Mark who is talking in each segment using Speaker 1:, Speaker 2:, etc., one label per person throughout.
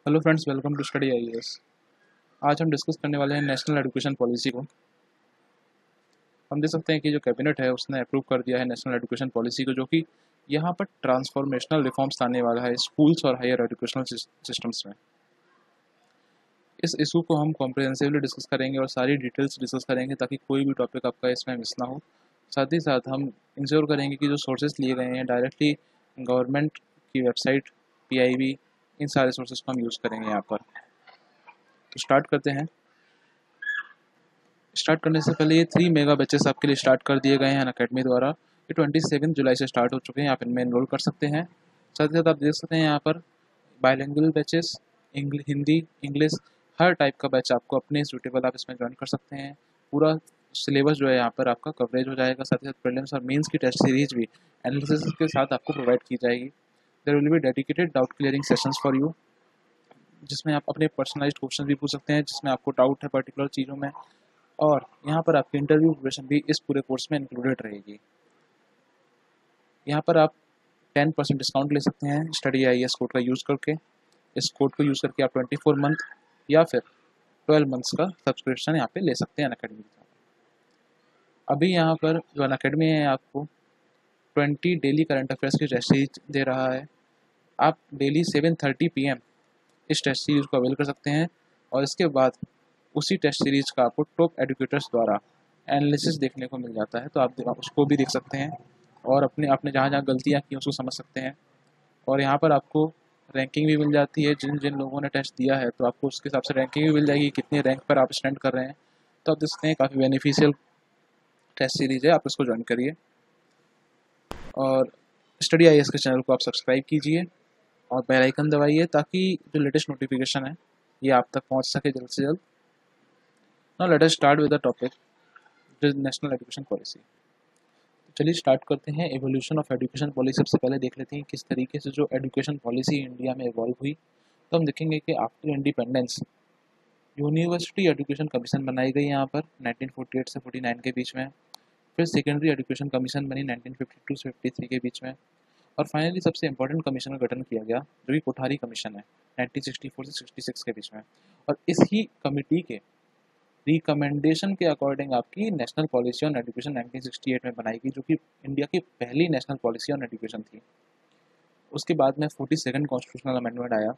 Speaker 1: Hello friends, welcome to study IAS. आज हम discuss करने वाले हैं नेशनल एजुकेशन पॉलिसी को। हम देख सकते हैं कि जो कैबिनेट है उसने अप्रूव कर दिया है नेशनल एजुकेशन पॉलिसी को, जो कि यहाँ पर ट्रांसफॉर्मेशनल रिफॉर्म्स लाने वाला है स्कूल्स और हायर एजुकेशनल सिस्टम्स में। इस इशू को हम कॉम्प्रिहेंसिवली डिस्कस करेंगे और सारी डिटेल्स डिस्कस करेंगे ताकि कोई भी टॉपिक आपका इसमें मिस ना हो। साथ ही साथ हम इंश्योर करेंगे कि जो सोर्सेज लिए गए हैं डायरेक्टली गवर्नमेंट की वेबसाइट, पीआईबी, इन सारे सोर्सेज को हम यूज़ करेंगे यहाँ पर। तो स्टार्ट करते हैं। स्टार्ट करने से पहले ये 3 मेगा बैचेस आपके लिए स्टार्ट कर दिए गए हैं अनअकैडमी द्वारा। ये 27 जुलाई से स्टार्ट हो चुके हैं, आप इनमें एनरोल कर सकते हैं। साथ ही साथ आप देख सकते हैं यहाँ पर बायलिंगुअल बैचेस, हिंदी, इंग्लिश, हर टाइप का बैच आपको अपने सूटेबल आप इसमें ज्वाइन कर सकते हैं। पूरा सिलेबस जो है यहाँ पर आपका कवरेज हो जाएगा। साथ ही साथ प्रीलिम्स और मेंस की टेस्ट सीरीज भी एनालिसिस के साथ आपको प्रोवाइड की जाएगी। There will be dedicated doubt clearing sessions for you, जिसमें आप अपने पर्सनलाइज्ड क्वेश्चन भी पूछ सकते हैं जिसमें आपको डाउट है पर्टिकुलर चीज़ों में। और यहाँ पर आपकी इंटरव्यू प्रिपरेशन भी इस पूरे कोर्स में इंक्लूडेड रहेगी। यहाँ पर आप 10% डिस्काउंट ले सकते हैं स्टडी आईएएस कोड का यूज़ करके। इस कोड को यूज़ करके आप 24 मंथ या फिर 12 मंथ्स का सब्सक्रिप्शन यहाँ पे ले सकते हैं अनअकैडमी के साथ। अभी यहाँ पर जो अनअकैडमी है आपको 20 डेली करंट अफेयर्स की टेस्ट सीरीज दे रहा है। आप डेली 7:30 PM इस टेस्ट सीरीज को अवेल कर सकते हैं और इसके बाद उसी टेस्ट सीरीज का आपको टॉप एडुकेटर्स द्वारा एनालिसिस देखने को मिल जाता है, तो आप उसको भी देख सकते हैं और आपने जहाँ जहाँ गलतियाँ की उसको समझ सकते हैं। और यहाँ पर आपको रैंकिंग भी मिल जाती है, जिन जिन लोगों ने टेस्ट दिया है तो आपको उसके हिसाब से रैंकिंग भी मिल जाएगी, कितने रैंक पर आप स्टैंड कर रहे हैं। तो आप देख सकते हैं काफ़ी बेनिफिशियल टेस्ट सीरीज है, आप इसको ज्वाइन करिए। और स्टडी आईएएस के चैनल को आप सब्सक्राइब कीजिए और बेल आइकन दबाइए ताकि जो लेटेस्ट नोटिफिकेशन है ये आप तक पहुँच सके जल्द से जल्द। Now let us start with the topic national education policy. चलिए स्टार्ट करते हैं। एवोल्यूशन ऑफ एजुकेशन पॉलिसी सबसे पहले देख लेते हैं किस तरीके से जो एजुकेशन पॉलिसी इंडिया में इवॉल्व हुई। तो हम देखेंगे कि after independence university education commission बनाई गई यहाँ पर 1948 से 49 के बीच में। फिर सेकेंडरी एजुकेशन कमीशन बनी 1952 से 53 के बीच में। और फाइनली सबसे इंपॉर्टेंट कमीशन का गठन किया गया जो कि कोठारी कमीशन है 1964 से 66 के बीच में। और इसी कमिटी के रिकमेंडेशन के अकॉर्डिंग आपकी नेशनल पॉलिसी ऑन एजुकेशन 1968 में बनाई गई, जो कि इंडिया की पहली नेशनल पॉलिसी ऑन एजुकेशन थी। उसके बाद में 42nd कॉन्स्टिट्यूशनल अमेंडमेंट आया,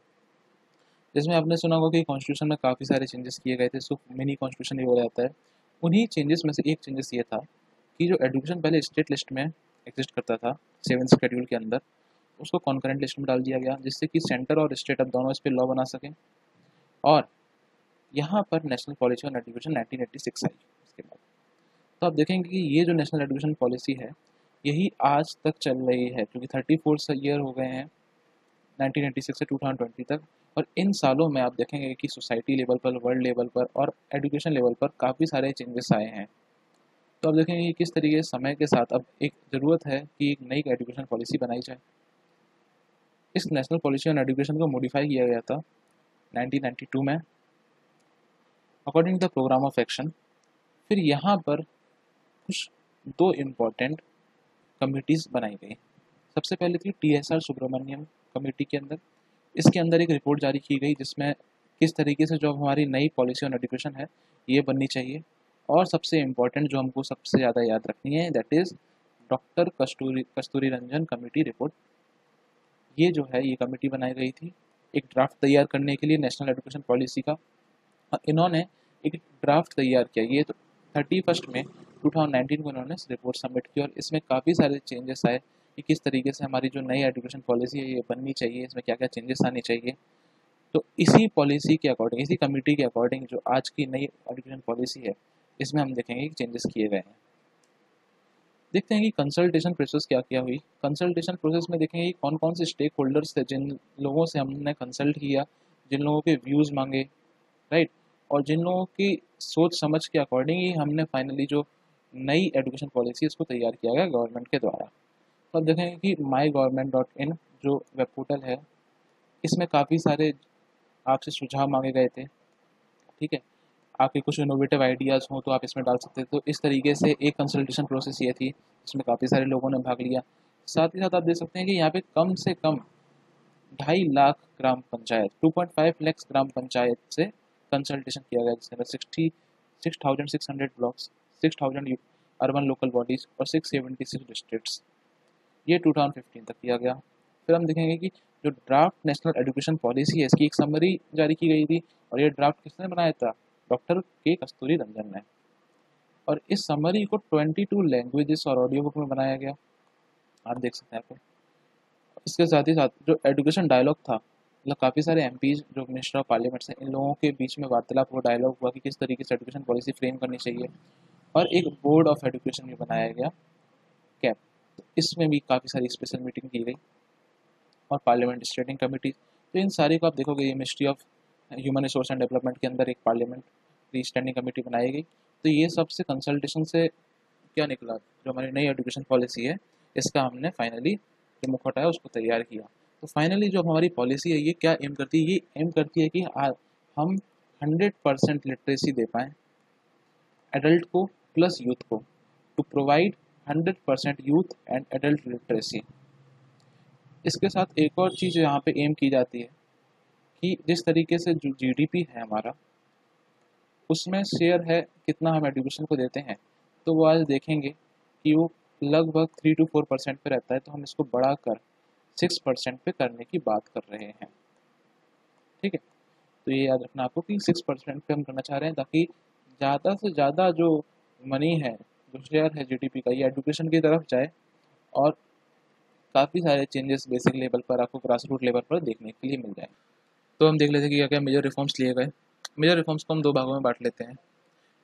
Speaker 1: जिसमें आपने सुना होगा कि कॉन्स्टिट्यूशन में काफ़ी सारे चेंजेस किए गए थे, इसको मिनी कॉन्स्टिट्यूशन भी बोला जाता है। उन्हीं चेंजेस में से एक चेंजेस ये था कि जो एजुकेशन पहले स्टेट लिस्ट में एग्जिस्ट करता था 7th शेड्यूल के अंदर, उसको कॉन्करेंट लिस्ट में डाल दिया गया, जिससे कि सेंटर और स्टेट अब दोनों इस पर लॉ बना सकें। और यहाँ पर नेशनल पॉलिसी ऑन एजुकेशन 1986 आई इसके बाद। तो आप देखेंगे कि ये जो नेशनल एजुकेशन पॉलिसी है यही आज तक चल रही है, क्योंकि 34 ईयर हो गए हैं 1986 से 2020 तक। और इन सालों में आप देखेंगे कि सोसाइटी लेवल पर, वर्ल्ड लेवल पर और एजुकेशन लेवल पर काफ़ी सारे चेंजेस आए हैं। तो आप देखेंगे कि किस तरीके से समय के साथ अब एक ज़रूरत है कि एक नई एजुकेशन पॉलिसी बनाई जाए। इस नेशनल पॉलिसी ऑन एजुकेशन को मॉडिफाई किया गया था 1992 में according to the programme of action. फिर यहाँ पर कुछ 2 इम्पॉर्टेंट कमिटीज़ बनाई गई। सबसे पहले थी TSR सुब्रमण्यम कमेटी के अंदर। इसके अंदर एक रिपोर्ट जारी की गई जिसमें किस तरीके से जो हमारी नई पॉलिसी ऑन एजुकेशन है ये बननी चाहिए। और सबसे इम्पॉर्टेंट जो हमको सबसे ज़्यादा याद रखनी है that is doctor Kasturi Ranjan committee report. ये जो है ये कमेटी बनाई गई थी एक ड्राफ्ट तैयार करने के लिए नेशनल एजुकेशन पॉलिसी का। इन्होंने एक ड्राफ्ट तैयार किया, ये तो 31 में 2019 को इन्होंने रिपोर्ट सबमिट की। और इसमें काफ़ी सारे चेंजेस आए कि किस तरीके से हमारी जो नई एजुकेशन पॉलिसी है ये बननी चाहिए, इसमें क्या क्या चेंजेस आने चाहिए। तो इसी पॉलिसी के अकॉर्डिंग, इसी कमेटी के अकॉर्डिंग जो आज की नई एजुकेशन पॉलिसी है इसमें हम देखेंगे कि चेंजेस किए गए हैं। देखते हैं कि कंसल्टेशन प्रोसेस क्या क्या हुई। कंसल्टेशन प्रोसेस में देखेंगे कि कौन कौन से स्टेक होल्डर्स थे, जिन लोगों से हमने कंसल्ट किया, जिन लोगों के व्यूज़ मांगे, राइट, और जिन लोगों की सोच समझ के अकॉर्डिंग ही हमने फाइनली जो नई एजुकेशन पॉलिसी इसको तैयार किया गया गवर्नमेंट के द्वारा। तो अब देखेंगे कि mygovernment.in जो वेब पोर्टल है इसमें काफ़ी सारे आपसे सुझाव मांगे गए थे। ठीक है, आपके कुछ इनोवेटिव आइडियाज़ हों तो आप इसमें डाल सकते थे। तो इस तरीके से एक कंसल्टेशन प्रोसेस ये थी जिसमें काफ़ी सारे लोगों ने भाग लिया। साथ ही साथ आप देख सकते हैं कि यहाँ पे कम से कम 2.5 लाख ग्राम पंचायत, 2.5 लाख ग्राम पंचायत से कंसल्टेशन किया गया, जिसके अंदर 66,600 ब्लॉक्स, 6,000 अर्बन लोकल बॉडीज और 676 डिस्ट्रिक्ट्स, ये 2015 तक किया गया। फिर हम देखेंगे कि जो ड्राफ्ट नेशनल एजुकेशन पॉलिसी है, इसकी एक समरी जारी की गई थी, और ये ड्राफ्ट किसने बनाया था? डॉक्टर के कस्तूरी रंजन ने। और इस समरी को 22 लैंग्वेजेस और ऑडियो बुक में बनाया गया, आप देख सकते हैं। आपको इसके साथ ही साथ जो एजुकेशन डायलॉग था, मतलब काफ़ी सारे एमपीज जो मिनिस्टर ऑफ पार्लियामेंट हैं, इन लोगों के बीच में वार्तालाप हुआ, डायलॉग हुआ कि किस तरीके से एजुकेशन पॉलिसी फ्रेम करनी चाहिए। और एक बोर्ड ऑफ एजुकेशन भी बनाया गया, कैप। तो इसमें भी काफ़ी सारी स्पेशल मीटिंग की गई, और पार्लियामेंट स्टेटिंग कमेटी। तो इन सारे को आप देखोगे, ये ministry of human resource and development के अंदर एक पार्लियामेंट्री स्टैंडिंग कमेटी बनाई गई। तो ये सबसे कंसल्टेशन से क्या निकला, जो हमारी नई एजुकेशन पॉलिसी है, इसका हमने फाइनली जो मुखौटा है उसको तैयार किया। तो फाइनली जो हमारी पॉलिसी है, ये क्या एम करती है? ये एम करती है कि हम 100% लिटरेसी दे पाएँ एडल्ट को प्लस यूथ को, to provide 100% youth and adult literacy. इसके साथ एक और चीज़ यहाँ पे एम की जाती है कि जिस तरीके से जो जीडीपी है हमारा, उसमें शेयर है कितना हम एजुकेशन को देते हैं, तो वो आज देखेंगे कि वो लगभग 3 to 4% पे रहता है, तो हम इसको बढ़ाकर 6% पे करने की बात कर रहे हैं। ठीक है, तो ये याद रखना आपको कि 6% पे हम करना चाह रहे हैं, ताकि ज़्यादा से ज़्यादा जो मनी है, जो शेयर है जीडीपी का, ये एजुकेशन की तरफ जाए, और काफ़ी सारे चेंजेस बेसिक लेवल पर आपको ग्रास रूट लेवल पर देखने के लिए मिल जाए। तो हम देख लेते हैं कि क्या क्या मेजर रिफॉर्म्स लिए गए। मेजर रिफॉर्म्स को हम 2 भागों में बांट लेते हैं।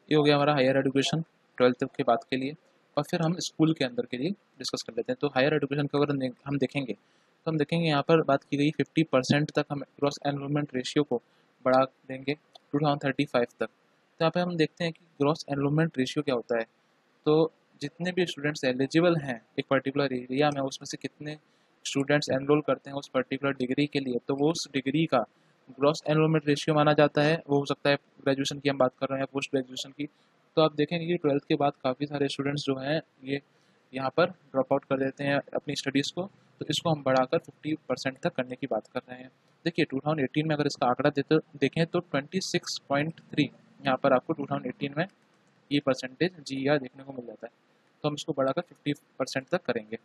Speaker 1: ये हो गया हमारा हायर एजुकेशन 12th के बाद के लिए, और फिर हम स्कूल के अंदर के लिए डिस्कस कर लेते हैं। तो हायर एजुकेशन को अगर हम देखेंगे, तो हम देखेंगे यहाँ पर बात की गई 50% तक हम ग्रॉस एनरोलमेंट रेशियो को बढ़ा देंगे 2035 तक। तो यहाँ पे हम देखते हैं कि ग्रॉस एनरोलमेंट रेशियो क्या होता है। तो जितने भी स्टूडेंट्स एलिजिबल हैं एक पर्टिकुलर एरिया में, उसमें से कितने स्टूडेंट्स एनरोल करते हैं उस पर्टिकुलर डिग्री के लिए, तो वो उस डिग्री का ग्रॉस एनरोलमेंट रेशियो माना जाता है। वो हो सकता है ग्रेजुएशन की हम बात कर रहे हैं, पोस्ट ग्रेजुएशन की। तो आप देखेंगे कि 12th के बाद काफ़ी सारे स्टूडेंट्स जो हैं, ये यहाँ पर ड्रॉप आउट कर देते हैं अपनी स्टडीज़ को। तो इसको हम बढ़ाकर 50% तक करने की बात कर रहे हैं। देखिए 2018 में अगर इसका आंकड़ा देखें तो 26.3 यहाँ पर आपको 2018 में ये परसेंटेज GER देखने को मिल जाता है। तो हम इसको बढ़ाकर 50% तक करेंगे।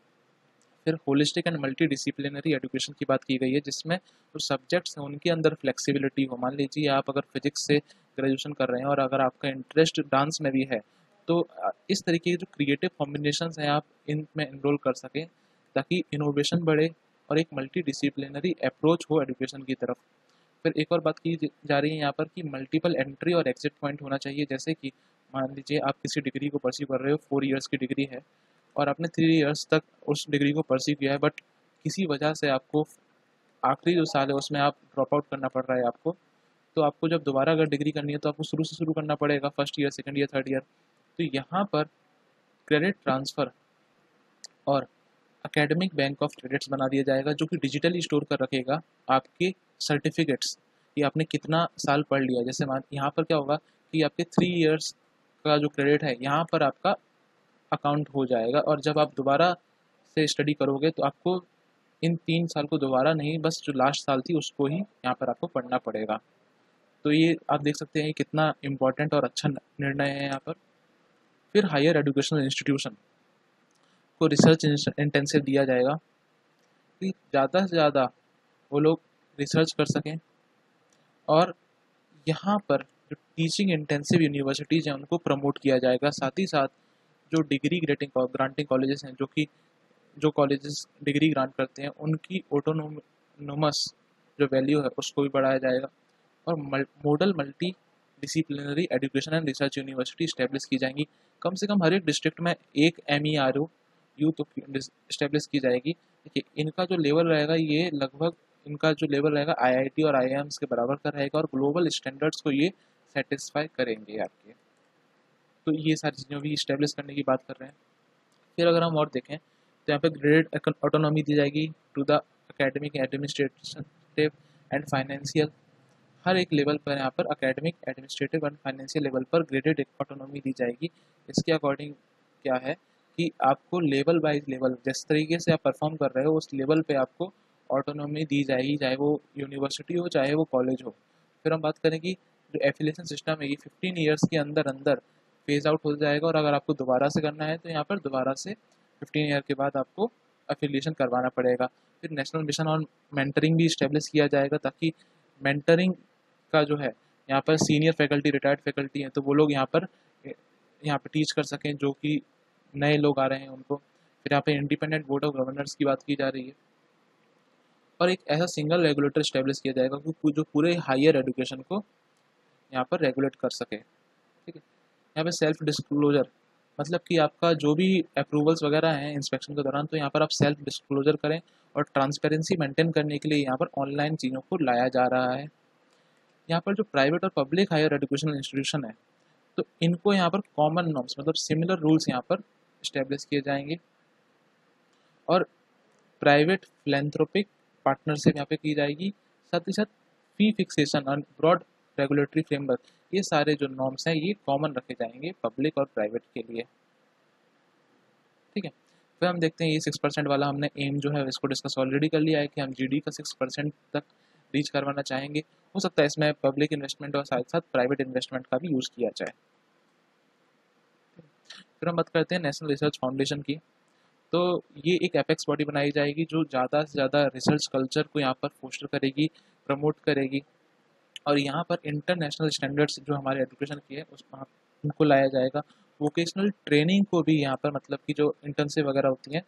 Speaker 1: फिर holistic and multi disciplinary education की बात की गई है, जिसमें जो सब्जेक्ट्स हैं उनके अंदर फ्लेक्सिबिलिटी हो। मान लीजिए आप अगर फिजिक्स से ग्रेजुएशन कर रहे हैं और अगर आपका इंटरेस्ट डांस में भी है, तो इस तरीके के जो क्रिएटिव कॉम्बिनेशंस हैं आप इनमें इनरोल कर सकें, ताकि इनोवेशन बढ़े और एक मल्टी डिसिप्लिनरी अप्रोच हो एजुकेशन की तरफ। फिर एक और बात की जा रही है यहाँ पर कि मल्टीपल एंट्री और एग्जिट पॉइंट होना चाहिए। जैसे कि मान लीजिए आप किसी डिग्री को परस्यू कर रहे हो, 4 इयर्स की डिग्री है, और आपने 3 इयर्स तक उस डिग्री को परस्यू किया है, बट किसी वजह से आपको आखिरी जो साल है उसमें आप ड्रॉप आउट करना पड़ रहा है आपको। तो आपको जब दोबारा अगर डिग्री करनी है तो आपको शुरू से शुरू करना पड़ेगा, first year, second year, third year. तो यहाँ पर क्रेडिट ट्रांसफ़र और एकेडमिक बैंक ऑफ क्रेडिट्स बना दिया जाएगा, जो कि डिजिटली स्टोर कर रखेगा आपके सर्टिफिकेट्स कि आपने कितना साल पढ़ लिया। जैसे मान यहाँ पर क्या होगा कि आपके 3 इयर्स का जो क्रेडिट है यहाँ पर आपका अकाउंट हो जाएगा, और जब आप दोबारा से स्टडी करोगे तो आपको इन 3 साल को दोबारा नहीं, बस जो लास्ट साल थी उसको ही यहाँ पर आपको पढ़ना पड़ेगा। तो ये आप देख सकते हैं कितना इम्पोर्टेंट और अच्छा निर्णय है यहाँ पर। फिर हायर एजुकेशनल इंस्टीट्यूशन को रिसर्च इंटेंसिव दिया जाएगा कि ज़्यादा से ज़्यादा वो लोग रिसर्च कर सकें, और यहाँ पर जो टीचिंग इंटेंसिव यूनिवर्सिटीज़ हैं उनको प्रमोट किया जाएगा। साथ ही साथ जो डिग्री ग्रांटिंग कॉलेजेस हैं, जो कॉलेजेस डिग्री ग्रांट करते हैं, उनकी ऑटोनोमस जो वैल्यू है उसको भी बढ़ाया जाएगा। और model multi disciplinary education and research university establish की जाएंगी। कम से कम हर एक डिस्ट्रिक्ट में एक MERO यूथ इस्टेब्लिश की जाएगी। देखिए इनका जो लेवल रहेगा, ये लगभग इनका जो लेवल रहेगा IIT और IIMs के बराबर का रहेगा, और ग्लोबल स्टैंडर्ड्स को ये सेटिस्फाई करेंगे आपके। तो ये सारी चीज़ें भी इस्टेब्लिश करने की बात कर रहे हैं। फिर अगर हम और देखें तो यहाँ पे ग्रेडेड ऑटोनॉमी दी जाएगी to the academic, administrative and financial. हर एक लेवल पर यहाँ पर academic, administrative and financial level पर ग्रेडेड ऑटोनॉमी दी जाएगी। इसके अकॉर्डिंग क्या है कि आपको लेवल बाइज लेवल जिस तरीके से आप परफॉर्म कर रहे हो उस लेवल पे आपको ऑटोनॉमी दी जाएगी, चाहे वो यूनिवर्सिटी हो चाहे वो कॉलेज हो। फिर हम बात करें कि जो एफिलिएशन सिस्टम है ये 15 ईयर्स के अंदर अंदर फेज आउट हो जाएगा, और अगर आपको दोबारा से करना है तो यहाँ पर दोबारा से 15 ईयर के बाद आपको एफिलिएशन करवाना पड़ेगा। फिर नेशनल मिशन ऑन मेंटरिंग भी इस्टेब्लिश किया जाएगा, ताकि मेंटरिंग का जो है यहाँ पर सीनियर फैकल्टी, रिटायर्ड फैकल्टी हैं, तो वो लोग यहाँ पर टीच कर सकें जो कि नए लोग आ रहे हैं उनको। फिर यहाँ पे इंडिपेंडेंट बोर्ड ऑफ गवर्नर्स की बात की जा रही है, और एक ऐसा सिंगल रेगुलेटर इस्टेब्लिश किया जाएगा जो पूरे हायर एजुकेशन को यहाँ पर रेगुलेट कर सके। ठीक है, यहाँ पे सेल्फ डिस्क्लोजर, मतलब कि आपका जो भी अप्रूवल्स वगैरह हैं इंस्पेक्शन के दौरान, तो यहाँ पर आप सेल्फ डिस्क्लोजर करें, और ट्रांसपेरेंसी मेंटेन करने के लिए यहाँ पर ऑनलाइन चीज़ों को लाया जा रहा है। यहाँ पर जो प्राइवेट और पब्लिक हायर एजुकेशनल इंस्टीट्यूशन है, तो इनको यहाँ पर कॉमन नॉर्म्स, मतलब सिमिलर रूल्स यहाँ पर इस्टेब्लिश किए जाएंगे, और प्राइवेट फिलेंथ्रोपिक पार्टनरशिप यहाँ पे की जाएगी। साथ ही साथ फी फिक्सेशन और ब्रॉड रेगुलेटरी फ्रेमवर्क, ये सारे जो नॉर्म्स हैं ये कॉमन रखे जाएंगे पब्लिक और प्राइवेट के लिए। ठीक है, फिर हम देखते हैं ये 6% वाला हमने एम जो है इसको डिस्कस ऑलरेडी कर लिया है कि हम जीडी का 6% तक रीच करवाना चाहेंगे। हो सकता है इसमें पब्लिक इन्वेस्टमेंट और साथ साथ प्राइवेट इन्वेस्टमेंट का भी यूज़ किया जाए। फिर हम बात करते हैं नेशनल रिसर्च फाउंडेशन की। तो ये एक एपेक्स बॉडी बनाई जाएगी जो ज़्यादा से ज़्यादा रिसर्च कल्चर को यहाँ पर फोस्टर करेगी, प्रमोट करेगी, और यहाँ पर इंटरनेशनल स्टैंडर्ड्स जो हमारे एजुकेशन की है उनको लाया जाएगा। वोकेशनल ट्रेनिंग को भी यहाँ पर, मतलब कि जो इंटर्नशिप वगैरह होती हैं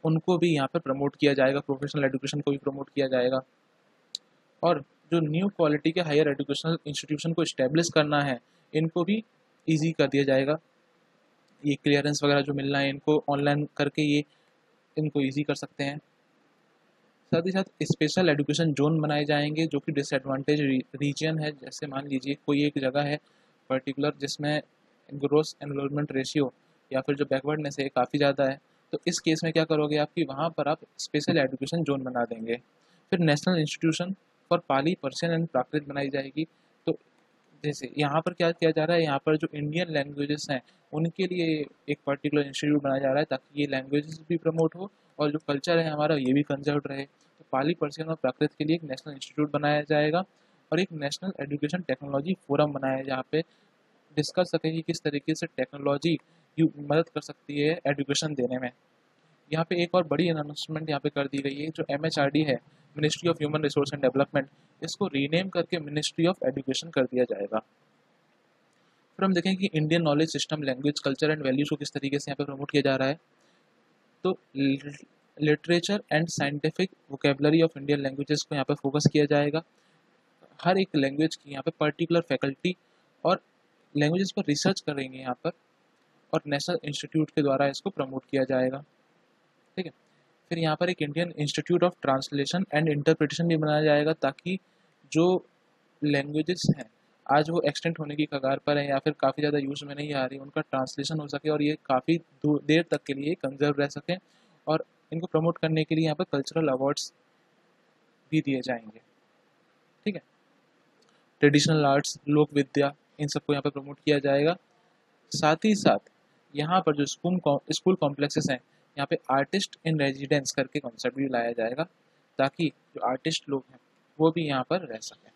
Speaker 1: उनको भी यहाँ पर प्रमोट किया जाएगा, प्रोफेशनल एजुकेशन को भी प्रमोट किया जाएगा, और जो न्यू क्वालिटी के हायर एजुकेशनल इंस्टीट्यूशन को इस्टेब्लिश करना है इनको भी ईजी कर दिया जाएगा। ये क्लियरेंस वगैरह जो मिलना है इनको ऑनलाइन करके ये इनको ईजी कर सकते हैं। साथ ही साथ स्पेशल एजुकेशन जोन बनाए जाएंगे जो कि डिसएडवांटेज रीजन है। जैसे मान लीजिए कोई एक जगह है पर्टिकुलर जिसमें ग्रोस एनरोलमेंट रेशियो या फिर जो बैकवर्डनेस है काफ़ी ज़्यादा है, तो इस केस में क्या करोगे आप कि वहाँ पर आप स्पेशल एजुकेशन जोन बना देंगे। फिर national institution for Pali, Persian and Prakrit बनाई जाएगी। तो जैसे यहाँ पर क्या किया जा रहा है, यहाँ पर जो इंडियन लैंग्वेजेस हैं उनके लिए एक पर्टिकुलर इंस्टीट्यूट बनाया जा रहा है ताकि ये लैंग्वेजेस भी प्रमोट हो और जो कल्चर है हमारा ये भी कंजर्व रहे। तो पाली, पर्शियन और प्राकृत के लिए एक नेशनल इंस्टीट्यूट बनाया जाएगा, और एक नेशनल एजुकेशन टेक्नोलॉजी फोरम बनाया है जहाँ पे डिस्कस सके कि किस तरीके से टेक्नोलॉजी मदद कर सकती है एजुकेशन देने में। यहाँ पे एक और बड़ी अनाउंसमेंट यहाँ पे कर दी गई है, जो MHRD है, ministry of human resource and development, इसको रीनेम करके मिनिस्ट्री ऑफ एजुकेशन कर दिया जाएगा। फिर हम देखें कि Indian knowledge system, language, culture and values को किस तरीके से यहाँ पे प्रमोट किया जा रहा है। तो literature and scientific vocabulary of Indian languages को यहाँ पे फोकस किया जाएगा। हर एक लैंग्वेज की यहाँ पे पर्टिकुलर फैकल्टी और लैंग्वेजेस पर रिसर्च करेंगे यहाँ पर, और नेशनल इंस्टीट्यूट के द्वारा इसको प्रमोट किया जाएगा। ठीक है, फिर यहाँ पर एक Indian institute of translation and interpretation भी बनाया जाएगा ताकि जो लैंग्वेजेस हैं आज वो एक्सटेंट होने की कगार पर है या फिर काफ़ी ज़्यादा यूज़ में नहीं आ रही, उनका ट्रांसलेशन हो सके और ये काफ़ी देर तक के लिए कंजर्व रह सकें, और इनको प्रमोट करने के लिए यहाँ पर कल्चरल अवार्ड्स भी दिए जाएंगे। ठीक है, ट्रेडिशनल आर्ट्स, लोक विद्या, इन सबको यहाँ पर प्रमोट किया जाएगा। साथ ही साथ यहाँ पर जो स्कूल कॉम्प्लेक्सेस हैं यहाँ पे आर्टिस्ट इन रेजिडेंस करके कॉन्सेप्ट भी लाया जाएगा ताकि जो आर्टिस्ट लोग हैं वो भी यहाँ पर रह सकें।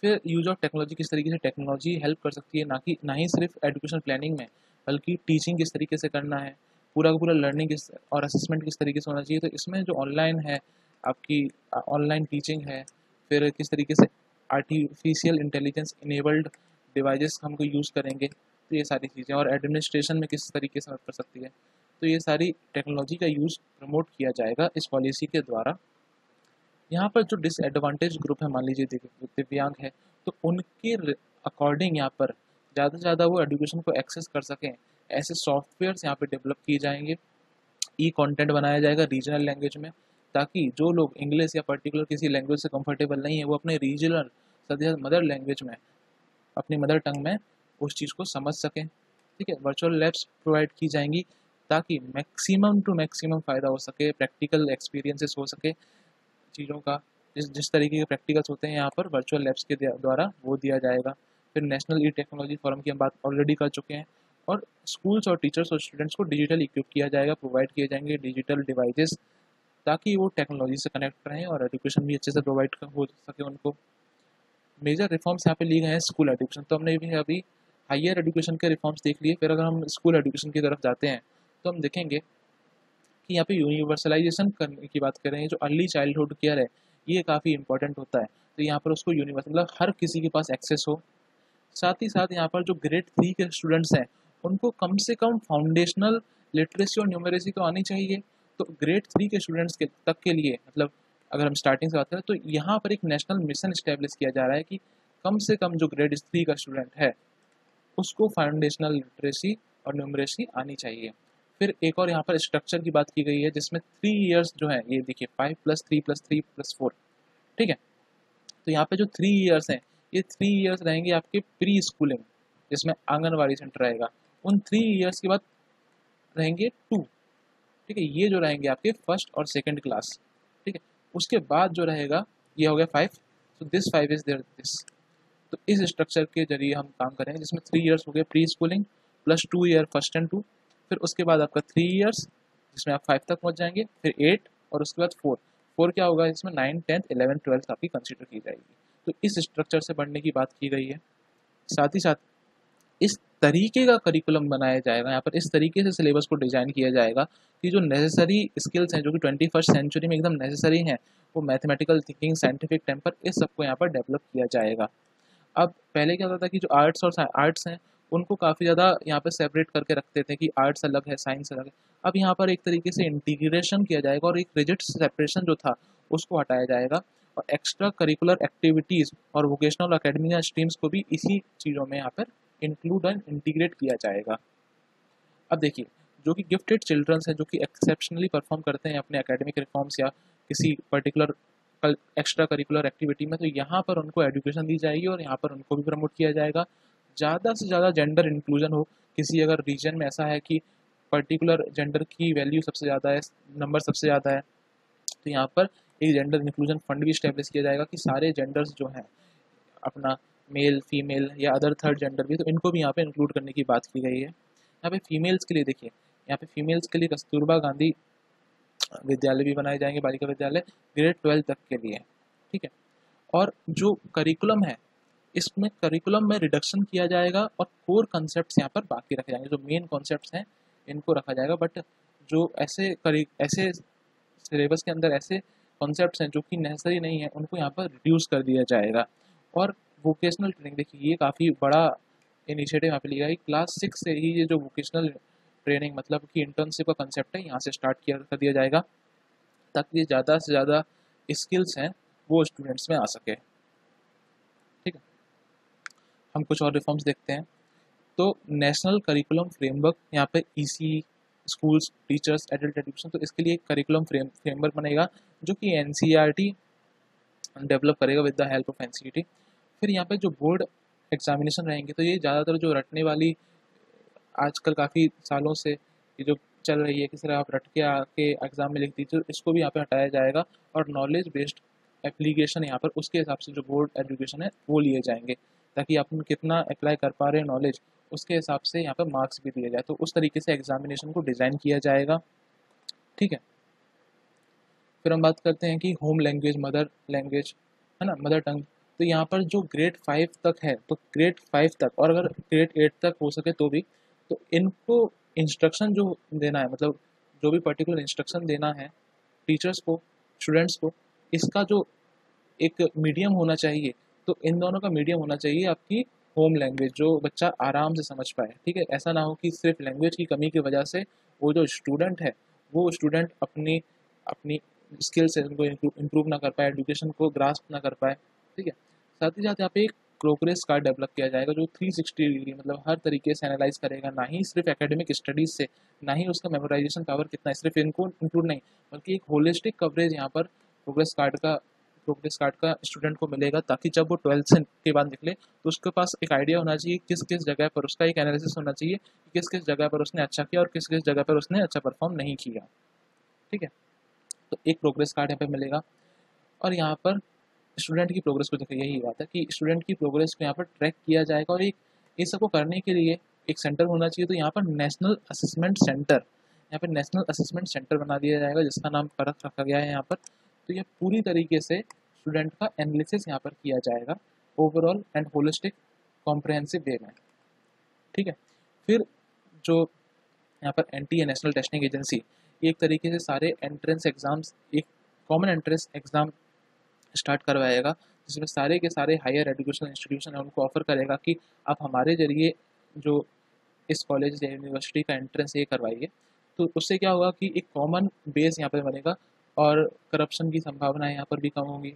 Speaker 1: फिर यूज ऑफ टेक्नोलॉजी, किस तरीके से टेक्नोलॉजी हेल्प कर सकती है, ना ही सिर्फ एजुकेशन प्लानिंग में बल्कि टीचिंग किस तरीके से करना है, पूरा का पूरा लर्निंग किस और असेसमेंट किस तरीके से होना चाहिए। तो इसमें जो ऑनलाइन है आपकी ऑनलाइन टीचिंग है, फिर किस तरीके से आर्टिफिशियल इंटेलिजेंस इनेबल्ड डिवाइसेस हमको यूज़ करेंगे, तो ये सारी चीज़ें, और एडमिनिस्ट्रेशन में किस तरीके से मदद कर सकती है, तो ये सारी टेक्नोलॉजी का यूज़ प्रमोट किया जाएगा इस पॉलिसी के द्वारा। यहाँ पर जो डिसएडवांटेज ग्रुप है, मान लीजिए दिव्यांग है, तो उनके अकॉर्डिंग यहाँ पर ज़्यादा से ज़्यादा वो एजुकेशन को एक्सेस कर सकें, ऐसे सॉफ्टवेयर्स यहाँ पे डेवलप किए जाएंगे। कंटेंट बनाया जाएगा रीजनल लैंग्वेज में ताकि जो लोग इंग्लिश या पर्टिकुलर किसी लैंग्वेज से कंफर्टेबल नहीं है वो अपने रीजनल सद्य मदर लैंग्वेज में, अपनी मदर टंग में उस चीज़ को समझ सकें। ठीक है, वर्चुअल लैब्स प्रोवाइड की जाएंगी ताकि मैक्सिमम टू मैक्सिमम फ़ायदा हो सके, प्रैक्टिकल एक्सपीरियंसेस हो सके चीज़ों का। जिस तरीके के प्रैक्टिकल्स होते हैं यहाँ पर वर्चुअल लैब्स के द्वारा वो दिया जाएगा। फिर नेशनल ई टेक्नोलॉजी फोरम की हम बात ऑलरेडी कर चुके हैं, और स्कूल्स और टीचर्स और स्टूडेंट्स को डिजिटल इक्विप किया जाएगा, प्रोवाइड किए जाएंगे डिजिटल डिवाइसेस ताकि वो टेक्नोलॉजी से कनेक्ट रहें और एजुकेशन भी अच्छे से प्रोवाइड हो सके उनको। मेजर रिफॉर्म्स यहाँ पे लिए गए हैं स्कूल एजुकेशन, तो हमने भी अभी हायर एजुकेशन के रिफॉर्म्स देख लिए। फिर अगर हम स्कूल एजुकेशन की तरफ जाते हैं तो हम देखेंगे कि यहाँ पे यूनिवर्सलाइजेशन करने की बात करें, जो अर्ली चाइल्डहुड केयर है ये काफ़ी इंपॉर्टेंट होता है। तो यहाँ पर उसको यूनिवर्स मतलब हर किसी के पास एक्सेस हो। साथ ही साथ यहाँ पर जो ग्रेड 3 के स्टूडेंट्स हैं उनको कम से कम फाउंडेशनल लिटरेसी और न्यूमरेसी तो आनी चाहिए। तो ग्रेड 3 के स्टूडेंट्स के तक के लिए मतलब अगर हम स्टार्टिंग से बात करें तो यहाँ पर एक नेशनल मिशन इस्टेब्लिश किया जा रहा है कि कम से कम जो ग्रेड 3 का स्टूडेंट है उसको फाउंडेशनल लिटरेसी और न्यूमरेसी आनी चाहिए। फिर एक और यहाँ पर स्ट्रक्चर की बात की गई है जिसमें 3 इयर्स जो है, ये देखिए 5+3+3+4, ठीक है। तो यहाँ पे जो 3 इयर्स हैं ये 3 इयर्स रहेंगे आपके प्री स्कूलिंग, जिसमें आंगनवाड़ी सेंटर रहेगा। उन 3 इयर्स के बाद रहेंगे 2, ठीक है, ये जो रहेंगे आपके फर्स्ट और सेकंड क्लास, ठीक है। उसके बाद जो रहेगा ये हो गया 5, तो दिस 5 इज देयर दिस। तो इस स्ट्रक्चर के जरिए हम काम करेंगे जिसमें 3 इयर्स हो गए pre schooling plus 2 year first and 2, फिर उसके बाद आपका 3 इयर्स जिसमें आप 5 तक पहुँच जाएंगे, फिर 8 और उसके बाद 4 क्या होगा इसमें 9, 10th, 11th, 12th आपकी कंसिडर की जाएगी। तो इस स्ट्रक्चर से बढ़ने की बात की गई है। साथ ही साथ इस तरीके का करिकुलम बनाया जाएगा, यहाँ पर इस तरीके से सिलेबस को डिजाइन किया जाएगा कि जो नेसेसरी स्किल्स हैं जो कि 21st सेंचुरी में एकदम नेसेसरी हैं, वो मैथमेटिकल थिंकिंग, साइंटिफिक टेम्पर, इस सबको यहाँ पर डेवलप किया जाएगा। अब पहले क्या होता था कि जो आर्ट्स और आर्ट्स हैं उनको काफ़ी ज़्यादा यहाँ पर सेपरेट करके रखते थे कि आर्ट्स अलग है, साइंस अलग है। अब यहाँ पर एक तरीके से इंटीग्रेशन किया जाएगा और एक रिजिड सेपरेशन जो था उसको हटाया जाएगा, और एक्स्ट्रा करिकुलर एक्टिविटीज़ और वोकेशनल अकेडमी स्ट्रीम्स को भी इसी चीज़ों में यहाँ पर इंक्लूड एंड इंटीग्रेट किया जाएगा। अब देखिए, जो कि गिफ्टेड चिल्ड्रंस हैं, जो कि एक्सेप्शनली परफॉर्म करते हैं अपने एकेडमिक रिफॉर्म्स या किसी पर्टिकुलर एक्स्ट्रा करिकुलर एक्टिविटी में, तो यहाँ पर उनको एजुकेशन दी जाएगी और यहाँ पर उनको भी प्रमोट किया जाएगा। ज़्यादा से ज़्यादा जेंडर इंक्लूजन हो, किसी अगर रीजन में ऐसा है कि पर्टिकुलर जेंडर की वैल्यू सबसे ज़्यादा है, नंबर सबसे ज़्यादा है, तो यहाँ पर एक जेंडर इंक्लूजन फंड भी इस्टेब्लिश किया जाएगा कि सारे जेंडर्स जो हैं अपना मेल, फीमेल या अदर थर्ड जेंडर भी, तो इनको भी यहाँ पे इंक्लूड करने की बात की गई है। यहाँ पे फीमेल्स के लिए देखिए, यहाँ पे फीमेल्स के लिए कस्तूरबा गांधी विद्यालय भी बनाए जाएंगे, बालिका विद्यालय ग्रेड 12 तक के लिए, ठीक है। और जो करिकुलम है इसमें करिकुलम में रिडक्शन किया जाएगा और कोर कॉन्सेप्ट्स यहाँ पर बाकी रखे जाएंगे, जो मेन कॉन्सेप्ट्स हैं इनको रखा जाएगा, बट जो ऐसे सिलेबस के अंदर ऐसे कॉन्सेप्ट्स हैं जो कि नेसेसरी नहीं है उनको यहाँ पर रिड्यूस कर दिया जाएगा। और वोकेशनल ट्रेनिंग देखिए, ये काफ़ी बड़ा इनिशिएटिव यहाँ पे लिया है। क्लास 6 से ही ये जो वोकेशनल ट्रेनिंग मतलब कि इंटर्नशिप का कंसेप्ट है यहाँ से स्टार्ट किया कर दिया जाएगा, ताकि ज़्यादा से ज़्यादा स्किल्स हैं वो स्टूडेंट्स में आ सके, ठीक है। हम कुछ और रिफॉर्म्स देखते हैं। तो नेशनल करिकुलम फ्रेमवर्क, यहाँ पे EC schools, teachers, adult education, तो इसके लिए एक करिकुलम फ्रेमवर्क बनेगा जो कि एनसीईआरटी डेवलप करेगा with the help of NCERT. फिर यहाँ पे जो बोर्ड एग्जामिनेशन रहेंगे तो ये ज़्यादातर जो रटने वाली आजकल काफ़ी सालों से ये जो चल रही है कि सर आप रट के आके एग्ज़ाम में लिख दीजिए, इसको भी यहाँ पे हटाया जाएगा और नॉलेज बेस्ड एप्लीकेशन यहाँ पर उसके हिसाब से जो बोर्ड एजुकेशन है वो लिए जाएंगे, ताकि आप कितना अप्लाई कर पा रहे हैं नॉलेज उसके हिसाब से यहाँ पर मार्क्स भी दिए जाए। तो उस तरीके से एग्जामिनेशन को डिज़ाइन किया जाएगा, ठीक है। फिर हम बात करते हैं कि होम लैंग्वेज, मदर लैंग्वेज है ना, मदर टंग। तो यहाँ पर जो ग्रेड 5 तक है तो ग्रेड 5 तक और अगर ग्रेड 8 तक हो सके तो भी, तो इनको इंस्ट्रक्शन जो देना है मतलब जो भी पर्टिकुलर इंस्ट्रक्शन देना है टीचर्स को, स्टूडेंट्स को, इसका जो एक मीडियम होना चाहिए, तो इन दोनों का मीडियम होना चाहिए आपकी होम लैंग्वेज, जो बच्चा आराम से समझ पाए, ठीक है। ऐसा ना हो कि सिर्फ लैंग्वेज की कमी की वजह से वो जो स्टूडेंट है वो स्टूडेंट अपनी अपनी स्किल्स है उनको इम्प्रूव ना कर पाए, एजुकेशन को ग्रास्प ना कर पाए, ठीक है। साथ ही साथ यहाँ पे एक प्रोग्रेस कार्ड डेवलप किया जाएगा जो 360 डिग्री मतलब हर तरीके से एनालाइज करेगा, ना ही सिर्फ एकेडमिक स्टडीज़ से, ना ही उसका मेमोराइजेशन पावर कितना है, सिर्फ इनको इंक्लूड नहीं, बल्कि एक होलिस्टिक कवरेज यहाँ पर प्रोग्रेस कार्ड का स्टूडेंट को मिलेगा, ताकि जब वो 12th के बाद निकले तो उसके पास एक आइडिया होना चाहिए किस किस जगह पर उसका एक एनालिसिस होना चाहिए कि किस किस जगह पर उसने अच्छा किया और किस किस जगह पर उसने अच्छा परफॉर्म नहीं किया, ठीक है। तो एक प्रोग्रेस कार्ड यहाँ पे मिलेगा और यहाँ पर स्टूडेंट की प्रोग्रेस को देखिए, यही बात है कि स्टूडेंट की प्रोग्रेस को यहाँ पर ट्रैक किया जाएगा और एक इस सबको करने के लिए एक सेंटर होना चाहिए। तो यहाँ पर नेशनल असेसमेंट सेंटर यहाँ पर नेशनल असेसमेंट सेंटर बना दिया जाएगा जिसका नाम परख रखा गया है यहाँ पर। तो यह पूरी तरीके से स्टूडेंट का एनालिसिस यहाँ पर किया जाएगा ओवरऑल एंड होलिस्टिक कॉम्प्रहेंसिव वे में, ठीक है। फिर जो यहाँ पर NTA नेशनल टेस्टिंग एजेंसी एक तरीके से सारे एंट्रेंस एग्ज़ाम्स, एक कॉमन एंट्रेंस एग्ज़ाम स्टार्ट करवाएगा जिसमें सारे के सारे हायर एजुकेशन इंस्टीट्यूशन है उनको ऑफर करेगा कि आप हमारे जरिए जो इस कॉलेज या यूनिवर्सिटी का एंट्रेंस ये करवाइए। तो उससे क्या होगा कि एक कॉमन बेस यहाँ पर बनेगा और करप्शन की संभावनाएं यहाँ पर भी कम होंगी।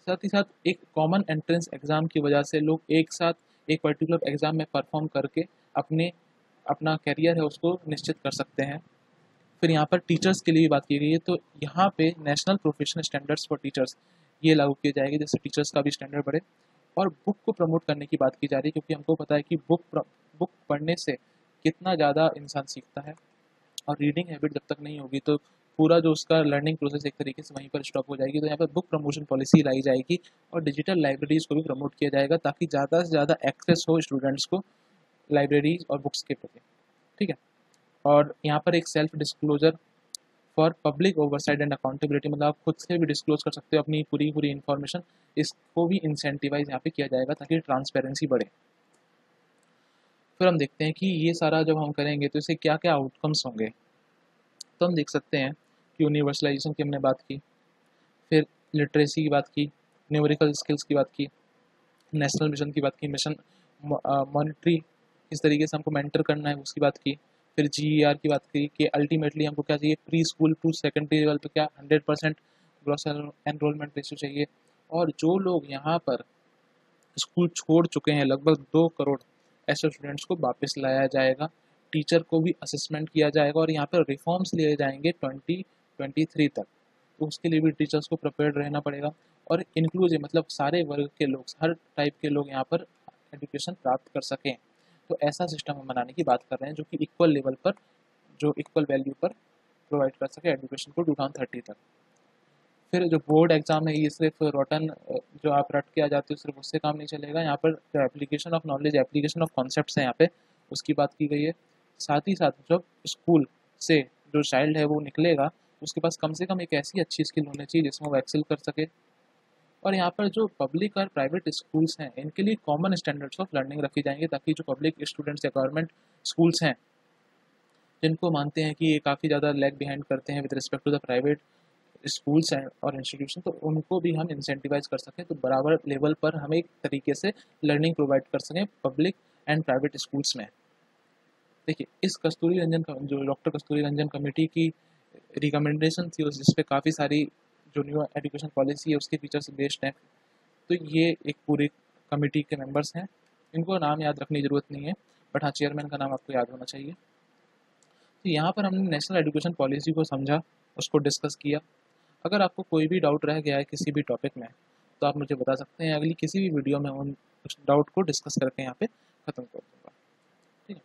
Speaker 1: साथ ही साथ एक कॉमन एंट्रेंस एग्ज़ाम की वजह से लोग एक साथ एक पर्टिकुलर एग्ज़ाम में परफॉर्म करके अपना कैरियर है उसको निश्चित कर सकते हैं। फिर यहाँ पर टीचर्स के लिए बात की गई है, तो यहाँ पे national professional standards for teachers ये लागू किए जाएंगे जिससे टीचर्स का भी स्टैंडर्ड बढ़े। और बुक को प्रमोट करने की बात की जा रही है क्योंकि हमको पता है कि बुक पढ़ने से कितना ज़्यादा इंसान सीखता है और रीडिंग हैबिट जब तक नहीं होगी तो पूरा जो उसका लर्निंग प्रोसेस एक तरीके से वहीं पर स्टॉप हो जाएगी। तो यहाँ पर बुक प्रमोशन पॉलिसी लाई जाएगी और डिजिटल लाइब्रेरीज़ को भी प्रमोट किया जाएगा ताकि ज़्यादा से ज़्यादा एक्सेस हो स्टूडेंट्स को लाइब्रेरीज और बुक्स के प्रति, ठीक है। और यहाँ पर एक self disclosure for public oversight and accountability, मतलब आप खुद से भी डिस्क्लोज कर सकते हो अपनी पूरी इन्फॉर्मेशन, इसको भी इंसेंटिवाइज यहाँ पे किया जाएगा ताकि ट्रांसपेरेंसी बढ़े। फिर हम देखते हैं कि ये सारा जब हम करेंगे तो इससे क्या क्या आउटकम्स होंगे। तो हम देख सकते हैं कि यूनिवर्सलाइजेशन की हमने बात की, फिर लिटरेसी की बात की, न्यूमेरिकल स्किल्स की बात की, नेशनल मिशन की बात की, मिशन मॉनिटरी किस तरीके से हमको मेंटर करना है उसकी बात की, फिर GER की बात की कि अल्टीमेटली हमको क्या चाहिए, pre school to secondary level पे क्या 100% ग्रॉस एनरोलमेंट रेशियो चाहिए। और जो लोग यहाँ पर स्कूल छोड़ चुके हैं लगभग 2 करोड़ ऐसे स्टूडेंट्स को वापस लाया जाएगा, टीचर को भी असेसमेंट किया जाएगा और यहाँ पर रिफॉर्म्स लिए जाएंगे 2023 तक। तो उसके लिए भी टीचर्स को प्रिपेयर्ड रहना पड़ेगा और इंक्लूसिव मतलब सारे वर्ग के लोग, हर टाइप के लोग यहाँ पर एजुकेशन प्राप्त कर सकें। तो ऐसा सिस्टम हम बनाने की बात कर रहे हैं जो कि इक्वल लेवल पर, जो इक्वल वैल्यू पर प्रोवाइड कर सके एजुकेशन को 2030 तक। फिर जो बोर्ड एग्जाम है ये सिर्फ रॉटन जो आप रट के आ जाते हो सिर्फ उससे काम नहीं चलेगा। यहाँ पर जो application of knowledge, application of concepts हैं यहाँ पे उसकी बात की गई है। साथ ही साथ जब स्कूल से जो चाइल्ड है वो निकलेगा उसके पास कम से कम एक ऐसी अच्छी स्किल होनी चाहिए जिसमें वो एक्सेल कर सके। और यहाँ पर जो पब्लिक और प्राइवेट स्कूल्स हैं इनके लिए कॉमन स्टैंडर्ड्स ऑफ लर्निंग रखी जाएंगे ताकि जो पब्लिक स्टूडेंट्स या गवर्नमेंट स्कूल्स हैं जिनको मानते हैं कि ये काफ़ी ज़्यादा लैग बिहाइंड करते हैं with respect to the private schools और इंस्टीट्यूशन, तो उनको भी हम इंसेंटिवाइज कर सकें, तो बराबर लेवल पर हम एक तरीके से लर्निंग प्रोवाइड कर सकें पब्लिक एंड प्राइवेट स्कूल्स में। देखिए इस कस्तूरी रंजन जो डॉक्टर कस्तूरी रंजन कमेटी की रिकमेंडेशन थी जिस पे काफ़ी सारी जो न्यू एजुकेशन पॉलिसी है उसके फीचर्स बेस्ड हैं। तो ये एक पूरी कमेटी के मेंबर्स हैं, इनको नाम याद रखने की ज़रूरत नहीं है बट हाँ चेयरमैन का नाम आपको याद होना चाहिए। तो यहाँ पर हमने नेशनल एजुकेशन पॉलिसी को समझा, उसको डिस्कस किया। अगर आपको कोई भी डाउट रह गया है किसी भी टॉपिक में तो आप मुझे बता सकते हैं, अगली किसी भी वीडियो में उन उस डाउट को डिस्कस करके यहाँ पे ख़त्म कर दूँगा, ठीक है।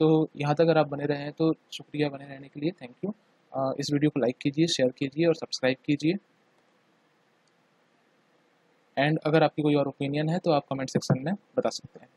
Speaker 1: तो यहाँ तक अगर आप बने रहे हैं तो शुक्रिया बने रहने के लिए, थैंक यू। इस वीडियो को लाइक कीजिए, शेयर कीजिए और सब्सक्राइब कीजिए। एंड अगर आपकी कोई और ओपिनियन है तो आप कमेंट सेक्शन में बता सकते हैं।